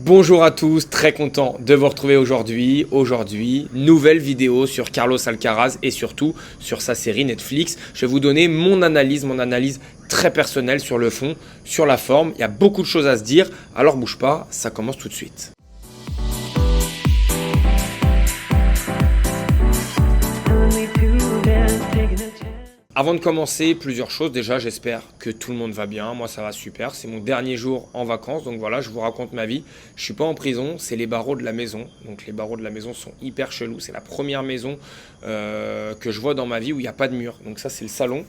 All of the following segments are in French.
Bonjour à tous, très content de vous retrouver aujourd'hui. Aujourd'hui, nouvelle vidéo sur Carlos Alcaraz et surtout sur sa série Netflix. Je vais vous donner mon analyse très personnelle sur le fond, sur la forme. Il y a beaucoup de choses à se dire, alors bouge pas, ça commence tout de suite. Avant de commencer, plusieurs choses. Déjà, j'espère que tout le monde va bien. Moi, ça va super. C'est mon dernier jour en vacances. Donc voilà, je vous raconte ma vie. Je suis pas en prison, c'est les barreaux de la maison. Donc les barreaux de la maison sont hyper chelous. C'est la première maison que je vois dans ma vie où il n'y a pas de mur. Donc ça, c'est le salon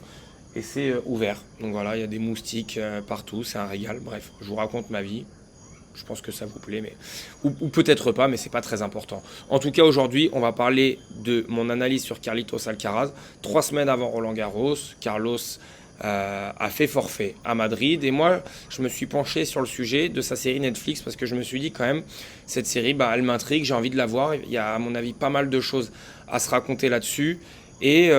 et c'est ouvert. Donc voilà, il y a des moustiques partout. C'est un régal. Bref, je vous raconte ma vie. Je pense que ça vous plaît, mais ou peut-être pas, mais c'est pas très important. En tout cas, aujourd'hui, on va parler de mon analyse sur Carlitos Alcaraz. 3 semaines avant Roland Garros, Carlos a fait forfait à Madrid. Et moi, je me suis penché sur le sujet de sa série Netflix parce que je me suis dit quand même, cette série, elle m'intrigue, j'ai envie de la voir. Il y a à mon avis pas mal de choses à se raconter là-dessus. Et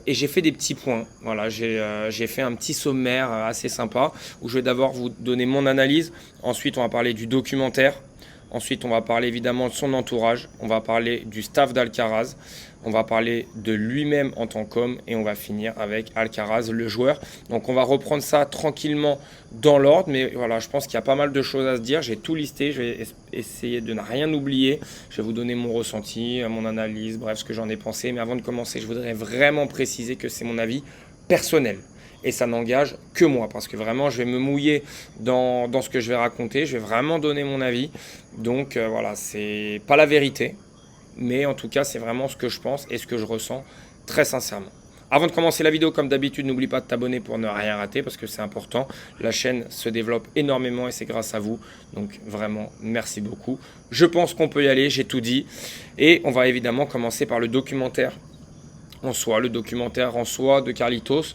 j'ai fait des petits points. Voilà, j'ai fait un petit sommaire assez sympa où je vais d'abord vous donner mon analyse. Ensuite, on va parler du documentaire. Ensuite, on va parler évidemment de son entourage. On va parler du staff d'Alcaraz. On va parler de lui-même en tant qu'homme. Et on va finir avec Alcaraz, le joueur. Donc, on va reprendre ça tranquillement dans l'ordre. Mais voilà, je pense qu'il y a pas mal de choses à se dire. J'ai tout listé. Je vais essayer de ne rien oublier. Je vais vous donner mon ressenti, mon analyse, bref, ce que j'en ai pensé. Mais avant de commencer, je voudrais vraiment préciser que c'est mon avis personnel. Et ça n'engage que moi, parce que vraiment, je vais me mouiller dans ce que je vais raconter. Je vais vraiment donner mon avis. Donc voilà, c'est pas la vérité, mais en tout cas, c'est vraiment ce que je pense et ce que je ressens très sincèrement. Avant de commencer la vidéo, comme d'habitude, n'oublie pas de t'abonner pour ne rien rater, parce que c'est important. La chaîne se développe énormément et c'est grâce à vous. Donc vraiment, merci beaucoup. Je pense qu'on peut y aller, j'ai tout dit. Et on va évidemment commencer par le documentaire en soi, de Carlitos.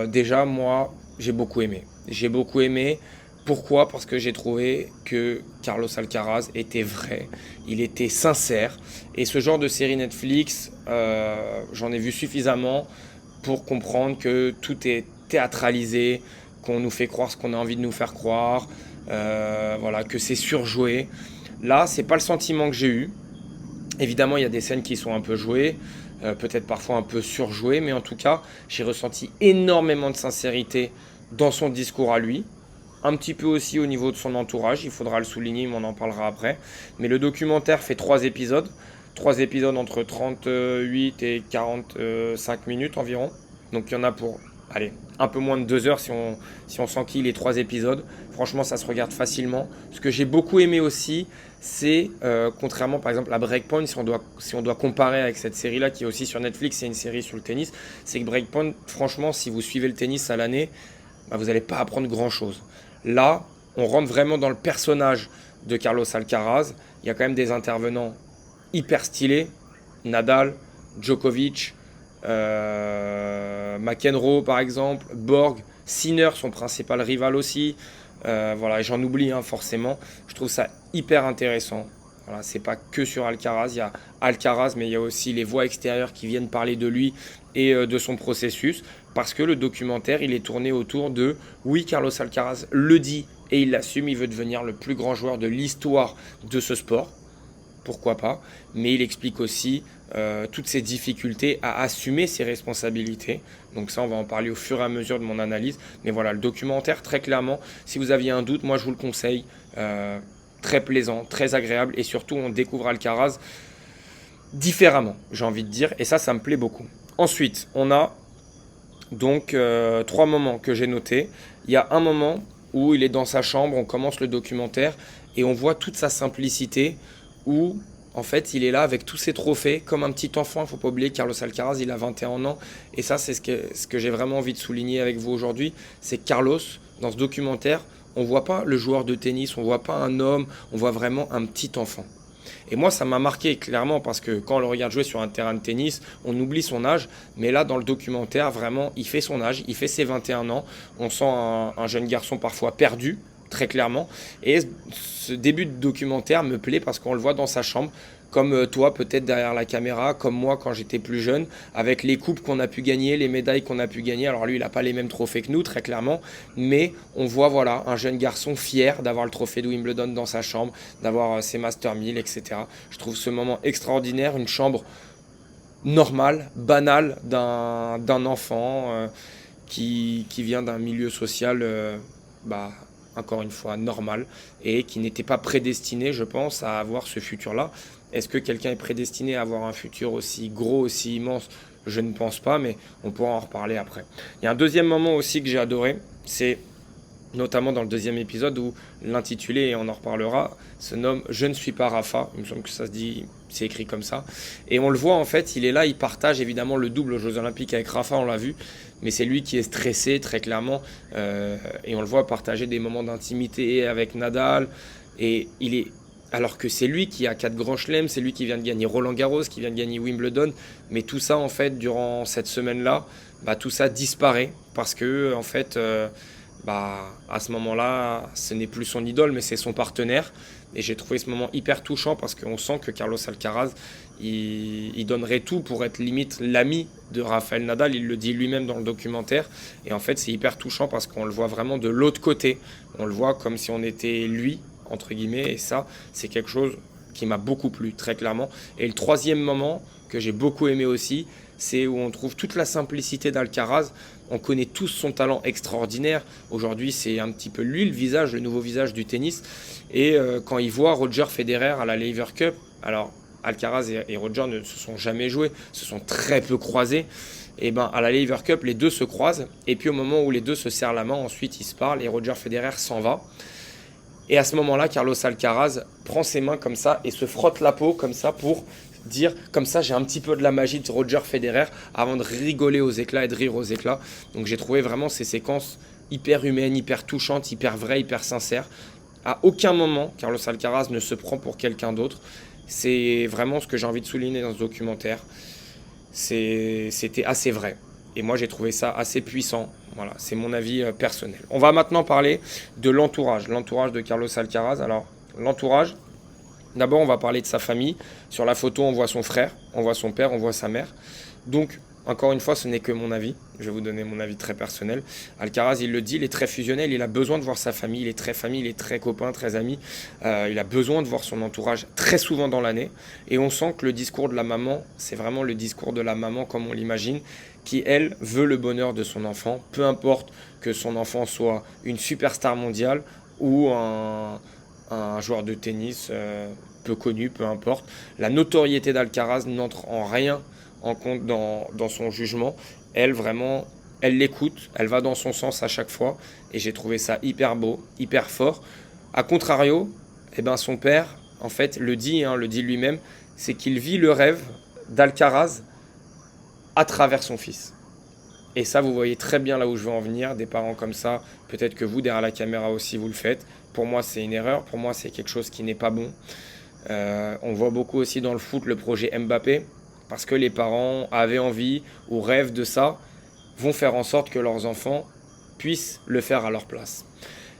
Déjà, moi, j'ai beaucoup aimé. J'ai beaucoup aimé. Pourquoi? Parce que j'ai trouvé que Carlos Alcaraz était vrai, il était sincère. Et ce genre de série Netflix, j'en ai vu suffisamment pour comprendre que tout est théâtralisé, qu'on nous fait croire ce qu'on a envie de nous faire croire, voilà, que c'est surjoué. Là, c'est pas le sentiment que j'ai eu. Évidemment, il y a des scènes qui sont un peu jouées, peut-être parfois un peu surjouées, mais en tout cas, j'ai ressenti énormément de sincérité dans son discours à lui. Un petit peu aussi au niveau de son entourage, il faudra le souligner, mais on en parlera après. Mais le documentaire fait 3 épisodes. 3 épisodes entre 38 et 45 minutes environ. Donc il y en a pour, allez, un peu moins de 2 heures si on s'enquille les 3 épisodes. Franchement, ça se regarde facilement. Ce que j'ai beaucoup aimé aussi, c'est, contrairement par exemple à Breakpoint, si on doit comparer avec cette série-là, qui est aussi sur Netflix, c'est une série sur le tennis, c'est que Breakpoint, franchement, si vous suivez le tennis à l'année, vous n'allez pas apprendre grand-chose. Là, on rentre vraiment dans le personnage de Carlos Alcaraz. Il y a quand même des intervenants hyper stylés. Nadal, Djokovic, McEnroe par exemple, Borg, Sinner, son principal rival aussi. Voilà, j'en oublie forcément. Je trouve ça hyper intéressant. Voilà, c'est pas que sur Alcaraz, il y a Alcaraz, mais il y a aussi les voix extérieures qui viennent parler de lui et de son processus, parce que le documentaire, il est tourné autour de, oui, Carlos Alcaraz le dit et il l'assume, il veut devenir le plus grand joueur de l'histoire de ce sport, pourquoi pas, mais il explique aussi toutes ses difficultés à assumer ses responsabilités. Donc ça, on va en parler au fur et à mesure de mon analyse, mais voilà, le documentaire, très clairement, si vous aviez un doute, moi je vous le conseille. Très plaisant, très agréable, et surtout on découvre Alcaraz différemment, j'ai envie de dire, et ça me plaît beaucoup. Ensuite, on a donc 3 moments que j'ai notés. Il y a un moment où il est dans sa chambre, on commence le documentaire et on voit toute sa simplicité, où en fait il est là avec tous ses trophées comme un petit enfant. Il ne faut pas oublier, Carlos Alcaraz, il a 21 ans, et ça c'est ce que j'ai vraiment envie de souligner avec vous aujourd'hui, c'est que Carlos, dans ce documentaire, on ne voit pas le joueur de tennis, on ne voit pas un homme, on voit vraiment un petit enfant. Et moi, ça m'a marqué clairement, parce que quand on le regarde jouer sur un terrain de tennis, on oublie son âge. Mais là, dans le documentaire, vraiment, il fait son âge, il fait ses 21 ans. On sent un jeune garçon parfois perdu, très clairement. Et ce début de documentaire me plaît parce qu'on le voit dans sa chambre, comme toi peut-être derrière la caméra, comme moi quand j'étais plus jeune, avec les coupes qu'on a pu gagner, les médailles qu'on a pu gagner. Alors lui, il n'a pas les mêmes trophées que nous, très clairement, mais on voit voilà, un jeune garçon fier d'avoir le trophée de Wimbledon dans sa chambre, d'avoir ses Master 1000, etc. Je trouve ce moment extraordinaire, une chambre normale, banale d'un enfant qui vient d'un milieu social bah, encore une fois normal et qui n'était pas prédestiné, je pense, à avoir ce futur-là. Est-ce que quelqu'un est prédestiné à avoir un futur aussi gros, aussi immense? Je ne pense pas, mais on pourra en reparler après. Il y a un deuxième moment aussi que j'ai adoré, c'est notamment dans le deuxième épisode où l'intitulé, et on en reparlera, se nomme « Je ne suis pas Rafa ». Il me semble que ça se dit, c'est écrit comme ça. Et on le voit en fait, il est là, il partage évidemment le double aux Jeux Olympiques avec Rafa, on l'a vu. Mais c'est lui qui est stressé très clairement. Et on le voit partager des moments d'intimité avec Nadal. Et il est... Alors que c'est lui qui a 4 grands chelems, c'est lui qui vient de gagner Roland-Garros, qui vient de gagner Wimbledon. Mais tout ça en fait, durant cette semaine-là, bah, tout ça disparaît. Parce que en fait... à ce moment-là, ce n'est plus son idole, mais c'est son partenaire. Et j'ai trouvé ce moment hyper touchant parce qu'on sent que Carlos Alcaraz, il donnerait tout pour être limite l'ami de Rafael Nadal. Il le dit lui-même dans le documentaire. Et en fait, c'est hyper touchant parce qu'on le voit vraiment de l'autre côté. On le voit comme si on était lui, entre guillemets. Et ça, c'est quelque chose qui m'a beaucoup plu, très clairement. Et le troisième moment que j'ai beaucoup aimé aussi, c'est où on trouve toute la simplicité d'Alcaraz. On connaît tous son talent extraordinaire. Aujourd'hui, c'est un petit peu lui, le nouveau visage du tennis. Et quand il voit Roger Federer à la Laver Cup, alors Alcaraz et Roger ne se sont jamais joués, se sont très peu croisés. Et ben à la Laver Cup, les deux se croisent. Et puis au moment où les deux se serrent la main, ensuite ils se parlent et Roger Federer s'en va. Et à ce moment-là, Carlos Alcaraz prend ses mains comme ça et se frotte la peau comme ça pour dire comme ça j'ai un petit peu de la magie de Roger Federer avant de rigoler aux éclats et de rire aux éclats. Donc j'ai trouvé vraiment ces séquences hyper humaines, hyper touchantes, hyper vraies, hyper sincères. À aucun moment Carlos Alcaraz ne se prend pour quelqu'un d'autre. C'est vraiment ce que j'ai envie de souligner dans ce documentaire. C'était assez vrai. Et moi j'ai trouvé ça assez puissant. Voilà, c'est mon avis personnel. On va maintenant parler de l'entourage de Carlos Alcaraz. Alors l'entourage, d'abord, on va parler de sa famille. Sur la photo, on voit son frère, on voit son père, on voit sa mère. Donc, encore une fois, ce n'est que mon avis. Je vais vous donner mon avis très personnel. Alcaraz, il le dit, il est très fusionnel. Il a besoin de voir sa famille. Il est très famille, il est très copain, très ami. Il a besoin de voir son entourage très souvent dans l'année. Et on sent que le discours de la maman, c'est vraiment le discours de la maman comme on l'imagine, qui, elle, veut le bonheur de son enfant. Peu importe que son enfant soit une superstar mondiale ou un joueur de tennis peu connu, peu importe. La notoriété d'Alcaraz n'entre en rien en compte dans son jugement. Elle, vraiment, elle l'écoute, elle va dans son sens à chaque fois. Et j'ai trouvé ça hyper beau, hyper fort. A contrario, eh ben, son père, en fait, le dit lui-même, c'est qu'il vit le rêve d'Alcaraz à travers son fils. Et ça, vous voyez très bien là où je veux en venir. Des parents comme ça, peut-être que vous, derrière la caméra aussi, vous le faites. Pour moi, c'est une erreur. Pour moi, c'est quelque chose qui n'est pas bon. On voit beaucoup aussi dans le foot le projet Mbappé. Parce que les parents avaient envie ou rêvent de ça, vont faire en sorte que leurs enfants puissent le faire à leur place.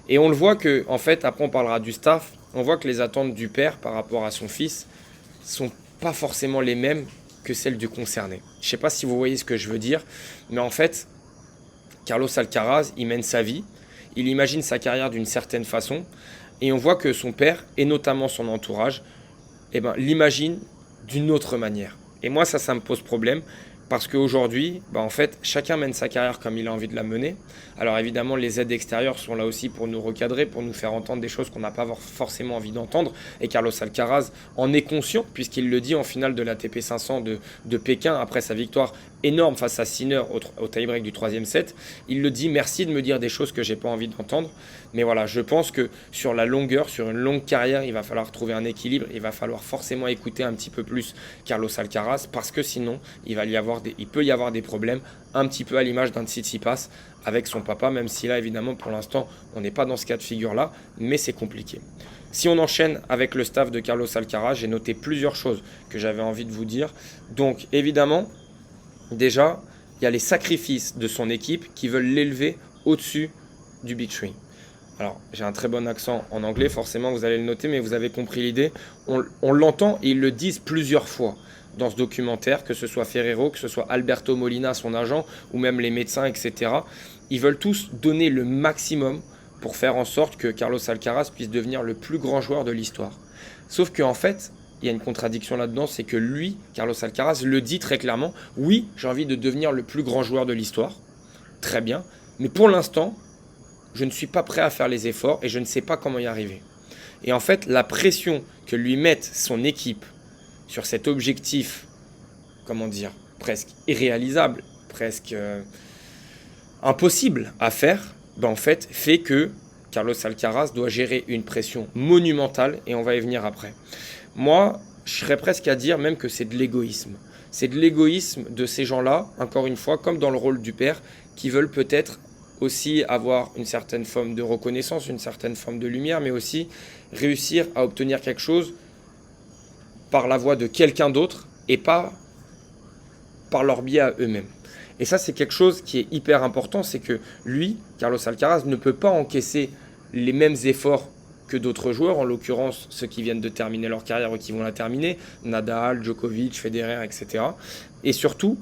Et on le voit que, en fait, après on parlera du staff, on voit que les attentes du père par rapport à son fils sont pas forcément les mêmes que celles du concerné. Je ne sais pas si vous voyez ce que je veux dire, mais en fait, Carlos Alcaraz, il mène sa vie, il imagine sa carrière d'une certaine façon, et on voit que son père, et notamment son entourage, l'imagine d'une autre manière. Et moi, ça me pose problème, parce qu'aujourd'hui, en fait, chacun mène sa carrière comme il a envie de la mener. Alors évidemment, les aides extérieures sont là aussi pour nous recadrer, pour nous faire entendre des choses qu'on n'a pas forcément envie d'entendre. Et Carlos Alcaraz en est conscient, puisqu'il le dit en finale de l'ATP 500 de Pékin, après sa victoire énorme face à Sinner au tie-break du 3e set. Il le dit, merci de me dire des choses que j'ai pas envie d'entendre. Mais voilà, je pense que sur la longueur, sur une longue carrière, il va falloir trouver un équilibre. Il va falloir forcément écouter un petit peu plus Carlos Alcaraz, parce que sinon, il peut y avoir des problèmes, un petit peu à l'image d'un Tsitsipas avec son papa, même si là, évidemment, pour l'instant, on n'est pas dans ce cas de figure-là, mais c'est compliqué. Si on enchaîne avec le staff de Carlos Alcaraz, j'ai noté plusieurs choses que j'avais envie de vous dire. Donc, évidemment, déjà, il y a les sacrifices de son équipe qui veulent l'élever au-dessus du Big Three. Alors, j'ai un très bon accent en anglais, forcément, vous allez le noter, mais vous avez compris l'idée. On l'entend et ils le disent plusieurs fois dans ce documentaire, que ce soit Ferrero, que ce soit Alberto Molina, son agent, ou même les médecins, etc. Ils veulent tous donner le maximum pour faire en sorte que Carlos Alcaraz puisse devenir le plus grand joueur de l'histoire. Sauf qu'en fait, il y a une contradiction là-dedans, c'est que lui, Carlos Alcaraz, le dit très clairement, oui, j'ai envie de devenir le plus grand joueur de l'histoire, très bien, mais pour l'instant, je ne suis pas prêt à faire les efforts et je ne sais pas comment y arriver. Et en fait, la pression que lui mette son équipe sur cet objectif, comment dire, presque irréalisable, presque impossible à faire, ben en fait, fait que Carlos Alcaraz doit gérer une pression monumentale et on va y venir après. Moi, je serais presque à dire même que c'est de l'égoïsme. C'est de l'égoïsme de ces gens-là, encore une fois, comme dans le rôle du père, qui veulent peut-être aussi avoir une certaine forme de reconnaissance, une certaine forme de lumière, mais aussi réussir à obtenir quelque chose par la voie de quelqu'un d'autre et pas par leur biais à eux-mêmes. Et ça, c'est quelque chose qui est hyper important, c'est que lui, Carlos Alcaraz, ne peut pas encaisser les mêmes efforts que d'autres joueurs, en l'occurrence ceux qui viennent de terminer leur carrière ou qui vont la terminer, Nadal, Djokovic, Federer, etc. Et surtout,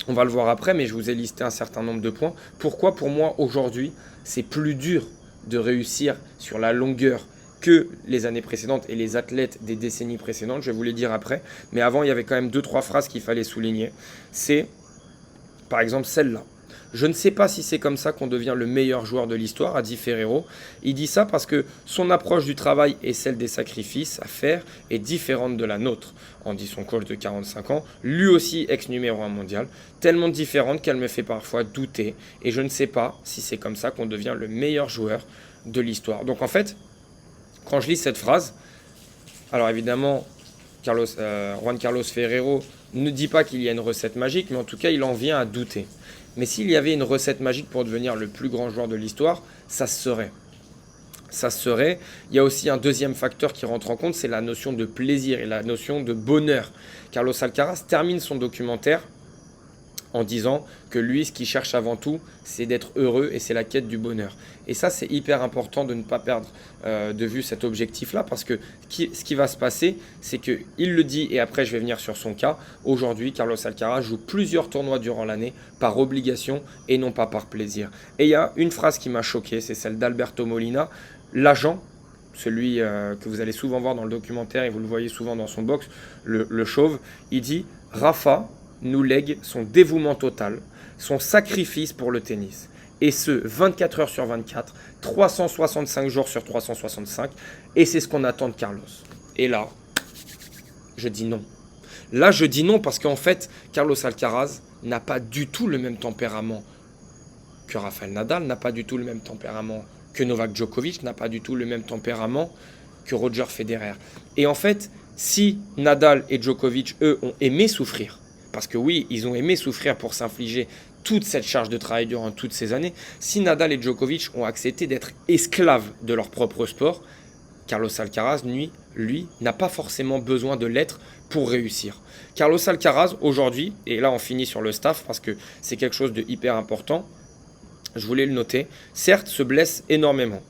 on va le voir après, mais je vous ai listé un certain nombre de points. Pourquoi pour moi aujourd'hui, c'est plus dur de réussir sur la longueur que les années précédentes et les athlètes des décennies précédentes, je vais vous les dire après. Mais avant, il y avait quand même 2-3 phrases qu'il fallait souligner. C'est, par exemple, celle-là. Je ne sais pas si c'est comme ça qu'on devient le meilleur joueur de l'histoire, a dit Ferrero. Il dit ça parce que son approche du travail et celle des sacrifices à faire est différente de la nôtre, en dit son coach de 45 ans, lui aussi ex numéro 1 mondial, tellement différente qu'elle me fait parfois douter. Et je ne sais pas si c'est comme ça qu'on devient le meilleur joueur de l'histoire. Donc en fait, quand je lis cette phrase, alors évidemment, Juan Carlos Ferrero ne dit pas qu'il y a une recette magique, mais en tout cas, il en vient à douter. Mais s'il y avait une recette magique pour devenir le plus grand joueur de l'histoire, ça se serait. Ça se serait. Il y a aussi un deuxième facteur qui rentre en compte, c'est la notion de plaisir et la notion de bonheur. Carlos Alcaraz termine son documentaire en disant que lui, ce qu'il cherche avant tout, c'est d'être heureux et c'est la quête du bonheur. Et ça, c'est hyper important de ne pas perdre de vue cet objectif-là, parce que ce qui va se passer, c'est qu'il le dit, et après je vais venir sur son cas, aujourd'hui, Carlos Alcaraz joue plusieurs tournois durant l'année par obligation et non pas par plaisir. Et il y a une phrase qui m'a choqué, c'est celle d'Alberto Molina, l'agent, celui que vous allez souvent voir dans le documentaire, et vous le voyez souvent dans son box, le chauve, il dit « Rafa nous lègue son dévouement total, son sacrifice pour le tennis. Et ce, 24 heures sur 24, 365 jours sur 365. Et c'est ce qu'on attend de Carlos. » Et là, je dis non. Là, je dis non parce qu'en fait, Carlos Alcaraz n'a pas du tout le même tempérament que Rafael Nadal, n'a pas du tout le même tempérament que Novak Djokovic, n'a pas du tout le même tempérament que Roger Federer. Et en fait, si Nadal et Djokovic, eux, ont aimé souffrir, parce que oui, ils ont aimé souffrir pour s'infliger toute cette charge de travail durant toutes ces années. Si Nadal et Djokovic ont accepté d'être esclaves de leur propre sport, Carlos Alcaraz, lui, n'a pas forcément besoin de l'être pour réussir. Carlos Alcaraz, aujourd'hui, et là on finit sur le staff parce que c'est quelque chose de hyper important, je voulais le noter, certes se blesse énormément.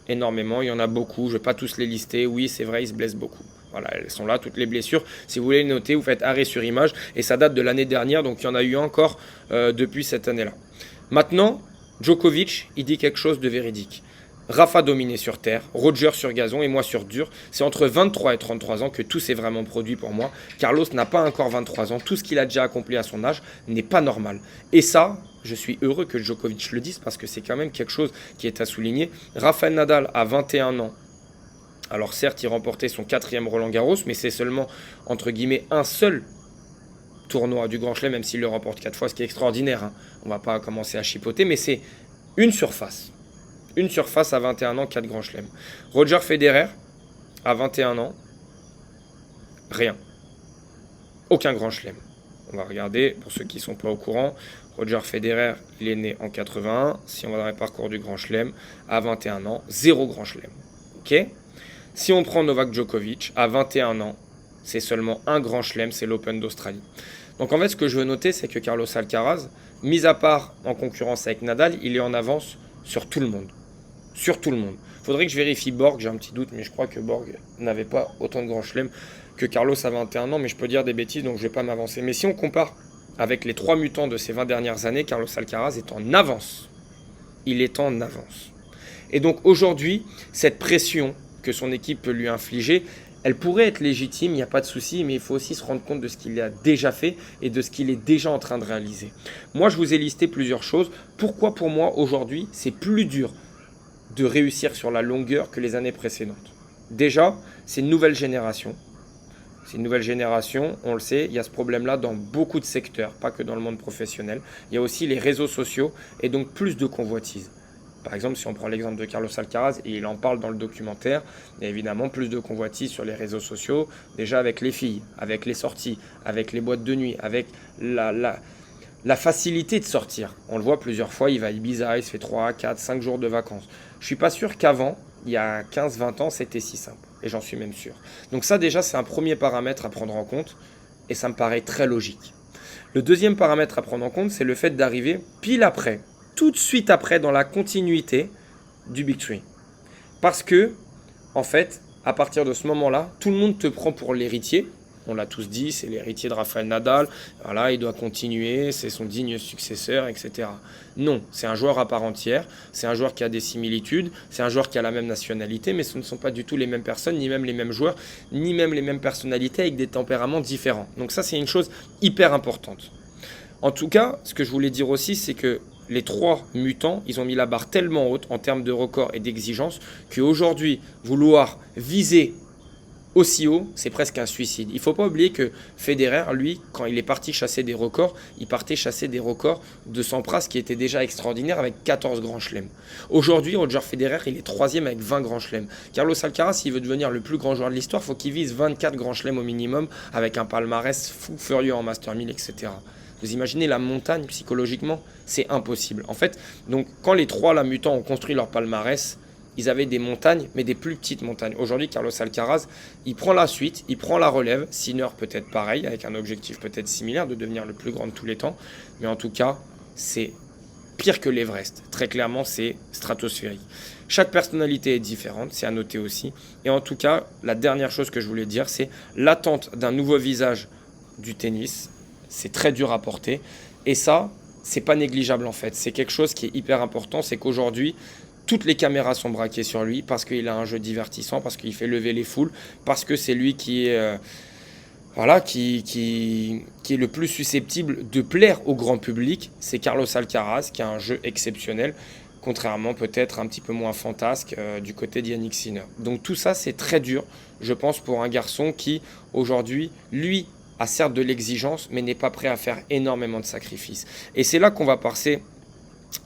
Énormément, il y en a beaucoup, je ne vais pas tous les lister, oui c'est vrai, il se blesse beaucoup. Voilà, elles sont là, toutes les blessures. Si vous voulez les noter, vous faites arrêt sur image. Et ça date de l'année dernière, donc il y en a eu encore depuis cette année-là. Maintenant, Djokovic, il dit quelque chose de véridique. Rafa dominé sur terre, Roger sur gazon et moi sur dur. C'est entre 23 et 33 ans que tout s'est vraiment produit pour moi. Carlos n'a pas encore 23 ans. Tout ce qu'il a déjà accompli à son âge n'est pas normal. Et ça, je suis heureux que Djokovic le dise parce que c'est quand même quelque chose qui est à souligner. Rafael Nadal a 21 ans. Alors certes, il remportait son 4e Roland-Garros, mais c'est seulement, entre guillemets, un seul tournoi du Grand Chelem, même s'il le remporte 4 fois, ce qui est extraordinaire. Hein. On ne va pas commencer à chipoter, mais c'est une surface. Une surface à 21 ans, 4 Grands Chelems. Roger Federer, à 21 ans, rien. Aucun Grand Chelem. On va regarder, pour ceux qui ne sont pas au courant, Roger Federer, il est né en 81. Si on va dans le parcours du Grand Chelem, à 21 ans, 0 Grand Chelem. Ok ? Si on prend Novak Djokovic, à 21 ans, c'est seulement un Grand Chelem, c'est l'Open d'Australie. Donc en fait, ce que je veux noter, c'est que Carlos Alcaraz, mis à part en concurrence avec Nadal, il est en avance sur tout le monde. sur tout le monde. Faudrait que je vérifie Borg, j'ai un petit doute, mais je crois que Borg n'avait pas autant de grands chelems que Carlos à 21 ans, mais je peux dire des bêtises, donc je ne vais pas m'avancer. Mais si on compare avec les 3 mutants de ces 20 dernières années, Carlos Alcaraz est en avance. Il est en avance. Et donc aujourd'hui, cette pression que son équipe peut lui infliger, elle pourrait être légitime, il n'y a pas de souci, mais il faut aussi se rendre compte de ce qu'il a déjà fait et de ce qu'il est déjà en train de réaliser. Moi, je vous ai listé plusieurs choses. Pourquoi pour moi, aujourd'hui, c'est plus dur de réussir sur la longueur que les années précédentes? Déjà, c'est une nouvelle génération. C'est une nouvelle génération, on le sait, il y a ce problème-là dans beaucoup de secteurs, pas que dans le monde professionnel. Il y a aussi les réseaux sociaux et donc plus de convoitises. Par exemple, si on prend l'exemple de Carlos Alcaraz, et il en parle dans le documentaire, il y a évidemment plus de convoitises sur les réseaux sociaux, déjà avec les filles, avec les sorties, avec les boîtes de nuit, avec la facilité de sortir. On le voit plusieurs fois, il va à Ibiza, il se fait 3, 4, 5 jours de vacances. Je ne suis pas sûr qu'avant, il y a 15-20 ans, c'était si simple. Et j'en suis même sûr. Donc ça déjà, c'est un premier paramètre à prendre en compte, et ça me paraît très logique. Le deuxième paramètre à prendre en compte, c'est le fait d'arriver pile après, tout de suite après, dans la continuité du Big Three. Parce que, en fait, à partir de ce moment-là, tout le monde te prend pour l'héritier. On l'a tous dit, c'est l'héritier de Rafael Nadal. Voilà, il doit continuer, c'est son digne successeur, etc. Non, c'est un joueur à part entière. C'est un joueur qui a des similitudes. C'est un joueur qui a la même nationalité, mais ce ne sont pas du tout les mêmes personnes, ni même les mêmes joueurs, ni même les mêmes personnalités avec des tempéraments différents. Donc ça, c'est une chose hyper importante. En tout cas, ce que je voulais dire aussi, c'est que les 3 mutants, ils ont mis la barre tellement haute en termes de records et d'exigence qu'aujourd'hui, vouloir viser aussi haut, c'est presque un suicide. Il ne faut pas oublier que Federer, lui, quand il est parti chasser des records, il partait chasser des records de Sampras qui étaient déjà extraordinaires avec 14 grands chelems. Aujourd'hui, Roger Federer, il est 3e avec 20 grands chelems. Carlos Alcaraz, s'il veut devenir le plus grand joueur de l'histoire, il faut qu'il vise 24 grands chelems au minimum avec un palmarès fou furieux en Master 1000, etc. Vous imaginez la montagne psychologiquement? C'est impossible. En fait, donc quand les 3 là, mutants ont construit leur palmarès, ils avaient des montagnes, mais des plus petites montagnes. Aujourd'hui, Carlos Alcaraz, il prend la suite, il prend la relève. Sinner peut-être pareil, avec un objectif peut-être similaire de devenir le plus grand de tous les temps. Mais en tout cas, c'est pire que l'Everest. Très clairement, c'est stratosphérique. Chaque personnalité est différente, c'est à noter aussi. Et en tout cas, la dernière chose que je voulais dire, c'est l'attente d'un nouveau visage du tennis. C'est très dur à porter. Et ça, c'est pas négligeable en fait. C'est quelque chose qui est hyper important. C'est qu'aujourd'hui, toutes les caméras sont braquées sur lui parce qu'il a un jeu divertissant, parce qu'il fait lever les foules, parce que c'est lui qui est, qui est le plus susceptible de plaire au grand public. C'est Carlos Alcaraz qui a un jeu exceptionnel, contrairement peut-être un petit peu moins fantasque du côté d'Yannick Sinner. Donc tout ça, c'est très dur, je pense, pour un garçon qui, aujourd'hui, lui, a certes de l'exigence, mais n'est pas prêt à faire énormément de sacrifices. Et c'est là qu'on va passer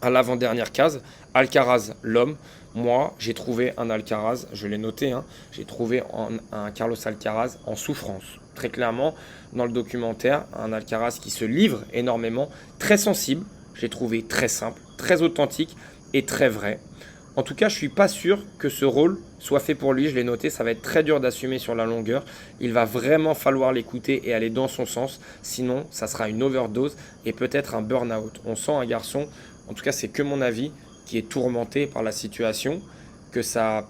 à l'avant-dernière case, Alcaraz, l'homme. Moi, j'ai trouvé un Alcaraz, je l'ai noté, j'ai trouvé un Carlos Alcaraz en souffrance. Très clairement, dans le documentaire, un Alcaraz qui se livre énormément, très sensible, j'ai trouvé très simple, très authentique et très vrai. En tout cas, je ne suis pas sûr que ce rôle soit fait pour lui, je l'ai noté, ça va être très dur d'assumer sur la longueur. Il va vraiment falloir l'écouter et aller dans son sens, sinon ça sera une overdose et peut-être un burn-out. On sent un garçon, en tout cas c'est que mon avis, qui est tourmenté par la situation, que ça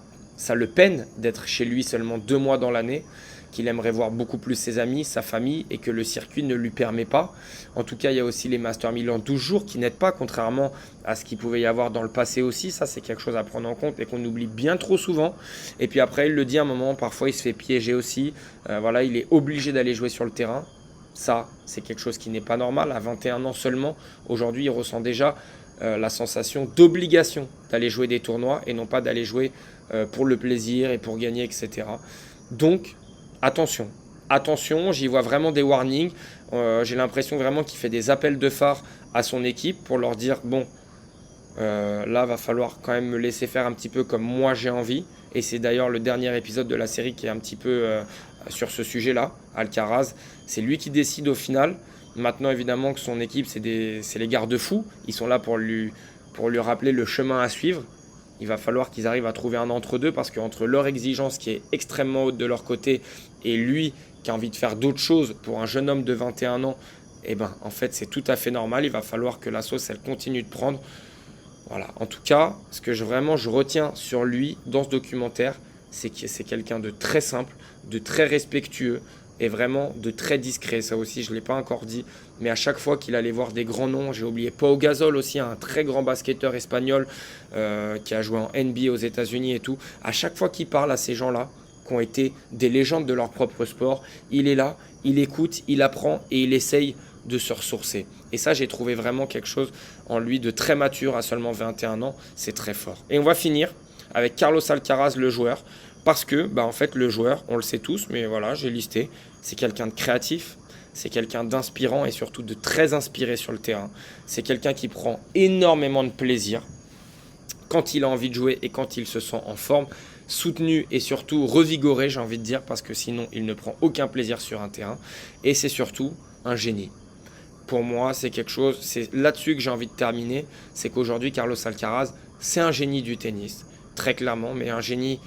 le peine d'être chez lui seulement 2 mois dans l'année, qu'il aimerait voir beaucoup plus ses amis, sa famille, et que le circuit ne lui permet pas. En tout cas, il y a aussi les Master 1000 en 12 jours qui n'aident pas, contrairement à ce qu'il pouvait y avoir dans le passé aussi. Ça, c'est quelque chose à prendre en compte et qu'on oublie bien trop souvent. Et puis après, il le dit à un moment, parfois il se fait piéger aussi. Il est obligé d'aller jouer sur le terrain. Ça, c'est quelque chose qui n'est pas normal. À 21 ans seulement, aujourd'hui, il ressent déjà la sensation d'obligation d'aller jouer des tournois et non pas d'aller jouer pour le plaisir et pour gagner, etc. Donc, attention, j'y vois vraiment des warnings. J'ai l'impression vraiment qu'il fait des appels de phare à son équipe pour leur dire, bon, là, va falloir quand même me laisser faire un petit peu comme moi j'ai envie. Et c'est d'ailleurs le dernier épisode de la série qui est un petit peu sur ce sujet-là, Alcaraz. C'est lui qui décide au final. Maintenant, évidemment, que son équipe, c'est les garde-fous. Ils sont là pour lui rappeler le chemin à suivre. Il va falloir qu'ils arrivent à trouver un entre-deux parce qu'entre leur exigence qui est extrêmement haute de leur côté et lui qui a envie de faire d'autres choses pour un jeune homme de 21 ans, en fait, c'est tout à fait normal. Il va falloir que la sauce, elle continue de prendre. Voilà. En tout cas, ce que vraiment je retiens sur lui dans ce documentaire, c'est que c'est quelqu'un de très simple, de très respectueux et vraiment de très discret. Ça aussi, je ne l'ai pas encore dit, mais à chaque fois qu'il allait voir des grands noms, j'ai oublié Pau Gasol aussi, un très grand basketteur espagnol qui a joué en NBA aux États-Unis et tout. À chaque fois qu'il parle à ces gens-là, qui ont été des légendes de leur propre sport, il est là, il écoute, il apprend et il essaye de se ressourcer. Et ça, j'ai trouvé vraiment quelque chose en lui de très mature à seulement 21 ans. C'est très fort. Et on va finir avec Carlos Alcaraz, le joueur. Parce que, en fait, le joueur, on le sait tous, mais voilà, j'ai listé, c'est quelqu'un de créatif, c'est quelqu'un d'inspirant et surtout de très inspiré sur le terrain. C'est quelqu'un qui prend énormément de plaisir quand il a envie de jouer et quand il se sent en forme, soutenu et surtout revigoré, j'ai envie de dire, parce que sinon, il ne prend aucun plaisir sur un terrain. Et c'est surtout un génie. Pour moi, c'est quelque chose, c'est là-dessus que j'ai envie de terminer, c'est qu'aujourd'hui, Carlos Alcaraz, c'est un génie du tennis, très clairement, mais un génie,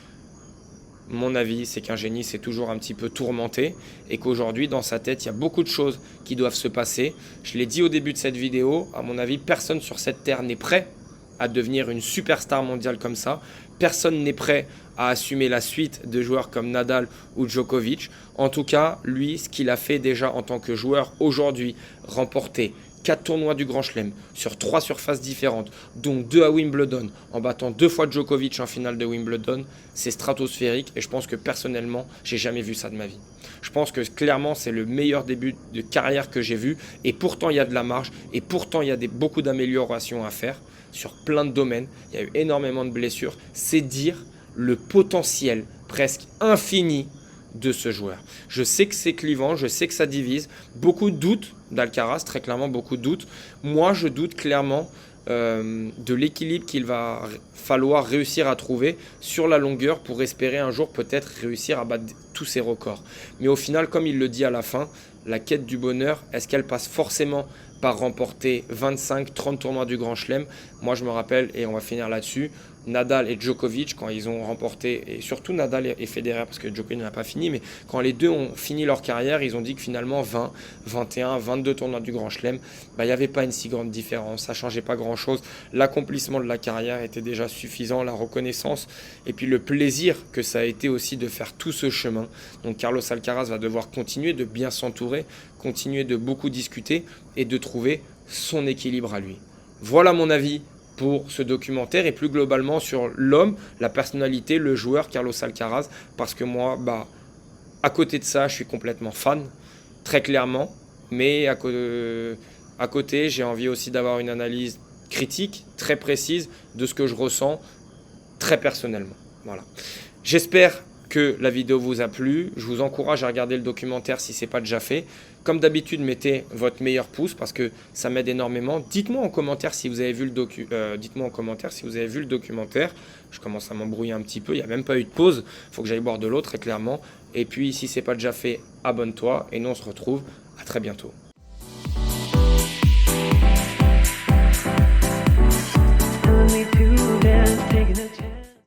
mon avis, c'est qu'un génie, c'est toujours un petit peu tourmenté, et qu'aujourd'hui, dans sa tête, il y a beaucoup de choses qui doivent se passer. Je l'ai dit au début de cette vidéo, à mon avis, personne sur cette terre n'est prêt à devenir une superstar mondiale comme ça. Personne n'est prêt à assumer la suite de joueurs comme Nadal ou Djokovic. En tout cas, lui, ce qu'il a fait déjà en tant que joueur aujourd'hui, remporter 4 tournois du Grand Chelem sur 3 surfaces différentes, dont 2 à Wimbledon, en battant 2 fois Djokovic en finale de Wimbledon, c'est stratosphérique et je pense que personnellement, j'ai jamais vu ça de ma vie. Je pense que clairement, c'est le meilleur début de carrière que j'ai vu et pourtant, il y a de la marge et pourtant, il y a beaucoup d'améliorations à faire sur plein de domaines. Il y a eu énormément de blessures. C'est dire le potentiel presque infini de ce joueur. Je sais que c'est clivant, je sais que ça divise. Beaucoup de doutes d'Alcaraz, très clairement beaucoup de doutes. Moi, je doute clairement de l'équilibre qu'il va falloir réussir à trouver sur la longueur pour espérer un jour peut-être réussir à battre tous ses records. Mais au final, comme il le dit à la fin, la quête du bonheur, est-ce qu'elle passe forcément par remporter 25-30 tournois du Grand Chelem? Moi, je me rappelle, et on va finir là-dessus, Nadal et Djokovic, quand ils ont remporté, et surtout Nadal et Federer, parce que Djokovic n'a pas fini, mais quand les deux ont fini leur carrière, ils ont dit que finalement 20, 21, 22 tournois du Grand Chelem, il n'y avait pas une si grande différence, ça ne changeait pas grand-chose. L'accomplissement de la carrière était déjà suffisant, la reconnaissance, et puis le plaisir que ça a été aussi de faire tout ce chemin. Donc Carlos Alcaraz va devoir continuer de bien s'entourer, continuer de beaucoup discuter et de trouver son équilibre à lui. Voilà mon avis pour ce documentaire et plus globalement sur l'homme, la personnalité, le joueur Carlos Alcaraz, parce que moi, à côté de ça, je suis complètement fan, très clairement, mais à côté, j'ai envie aussi d'avoir une analyse critique, très précise de ce que je ressens très personnellement. Voilà. J'espère que la vidéo vous a plu. Je vous encourage à regarder le documentaire si ce n'est pas déjà fait. Comme d'habitude, mettez votre meilleur pouce parce que ça m'aide énormément. Dites-moi en commentaire si vous avez vu le documentaire. Je commence à m'embrouiller un petit peu. Il n'y a même pas eu de pause. Il faut que j'aille boire de l'eau très clairement. Et puis, si ce n'est pas déjà fait, abonne-toi. Et nous, on se retrouve à très bientôt.